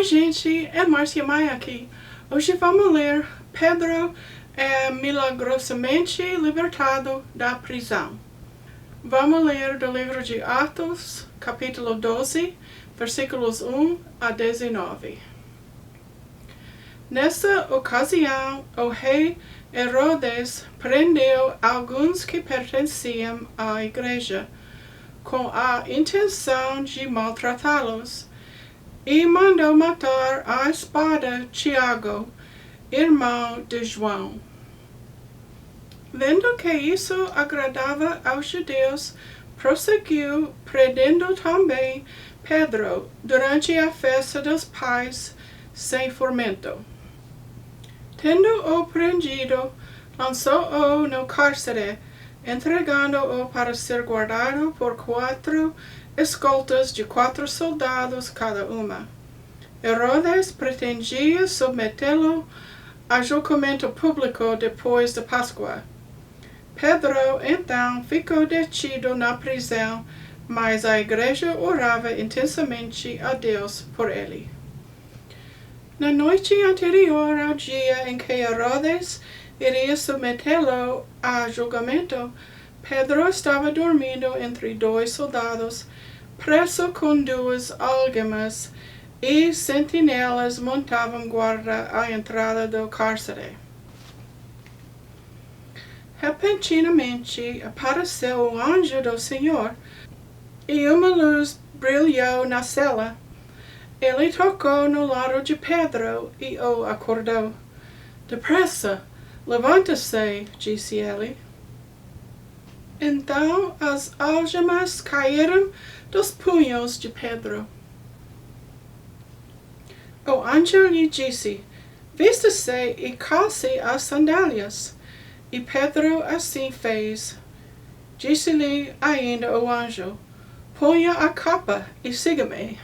Oi gente, é Márcia Maia aqui. Hoje vamos ler Pedro é Milagrosamente Libertado da Prisão. Vamos ler do livro de Atos, capítulo 12, versículos 1 a 19. Nessa ocasião, o rei Herodes prendeu alguns que pertenciam à igreja, com a intenção de maltratá-los, e mandou matar à espada Tiago, irmão de João. Vendo que isso agradava aos judeus, prosseguiu prendendo também Pedro durante a festa dos pais sem fomento. Tendo-o prendido, lançou-o no cárcere, entregando-o para ser guardado por 4 escoltas de 4 soldados cada uma. Herodes pretendia submetê-lo a julgamento público depois da Páscoa. Pedro, então, ficou detido na prisão, mas a igreja orava intensamente a Deus por ele. Na noite anterior ao dia em que Herodes iria submetê-lo a julgamento, Pedro estava dormindo entre 2 soldados, preso com 2 algemas, e sentinelas montavam guarda à entrada do cárcere. Repentinamente apareceu o anjo do Senhor, e uma luz brilhou na cela. Ele tocou no lado de Pedro e o acordou. "Depressa, levanta-se", disse ele. Então as algemas caíram dos punhos de Pedro. O anjo lhe disse: "Vista-se e calce as sandálias." E Pedro assim fez. Disse-lhe ainda o anjo: "Ponha a capa e siga-me."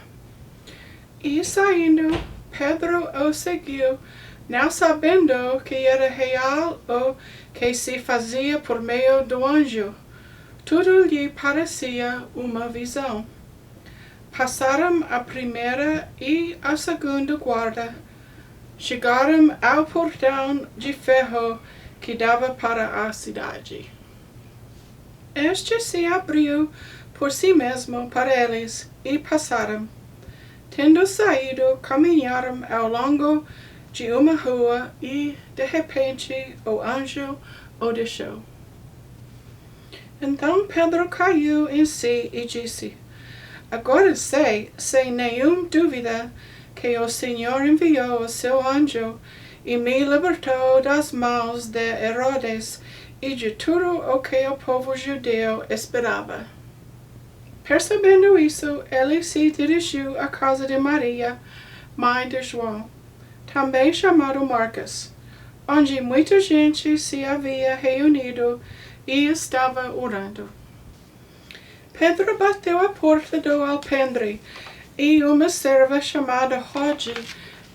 E saindo, Pedro o seguiu, não sabendo que era real o que se fazia por meio do anjo. Tudo lhe parecia uma visão. Passaram a primeira e a segunda guarda. Chegaram ao portão de ferro que dava para a cidade. Este se abriu por si mesmo para eles e passaram. Tendo saído, caminharam ao longo de uma rua e, de repente, o anjo o deixou. Então Pedro caiu em si e disse: "Agora sei, sem nenhuma dúvida, que o Senhor enviou o seu anjo e me libertou das mãos de Herodes e de tudo o que o povo judeu esperava." Percebendo isso, ele se dirigiu à casa de Maria, mãe de João, também chamado Marcos, onde muita gente se havia reunido e estava orando. Pedro bateu à porta do alpendre e uma serva chamada Rode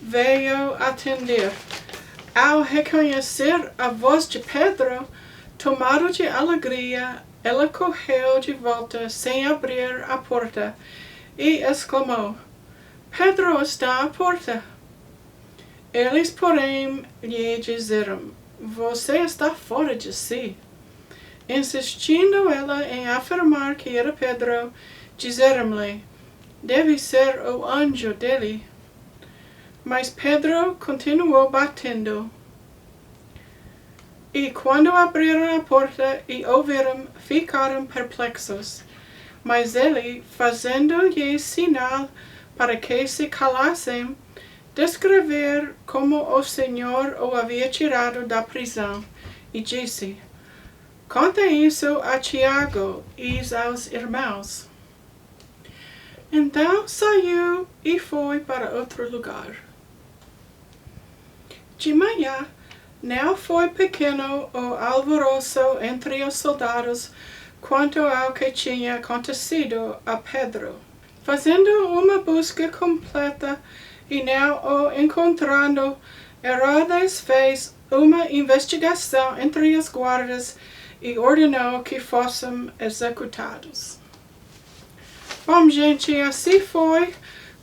veio atender. Ao reconhecer a voz de Pedro, tomado de alegria, ela correu de volta sem abrir a porta e exclamou: "Pedro está à porta." Eles, porém, lhe disseram: "Você está fora de si." Insistindo ela em afirmar que era Pedro, disseram-lhe: "Deve ser o anjo dele." Mas Pedro continuou batendo. E quando abriram a porta e ouviram, ficaram perplexos. Mas ele, fazendo-lhe sinal para que se calassem, descreveu como o Senhor o havia tirado da prisão, e disse: "Conta isso a Tiago e aos irmãos." Então saiu e foi para outro lugar. De manhã, não foi pequeno o alvoroço entre os soldados quanto ao que tinha acontecido a Pedro. Fazendo uma busca completa e não o encontrando, Herodes fez uma investigação entre os guardas e ordenou que fossem executados. Bom, gente, assim foi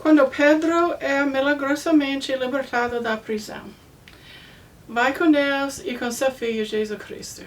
Quando Pedro é milagrosamente libertado da prisão. Vai com Deus e com seu Filho Jesus Cristo.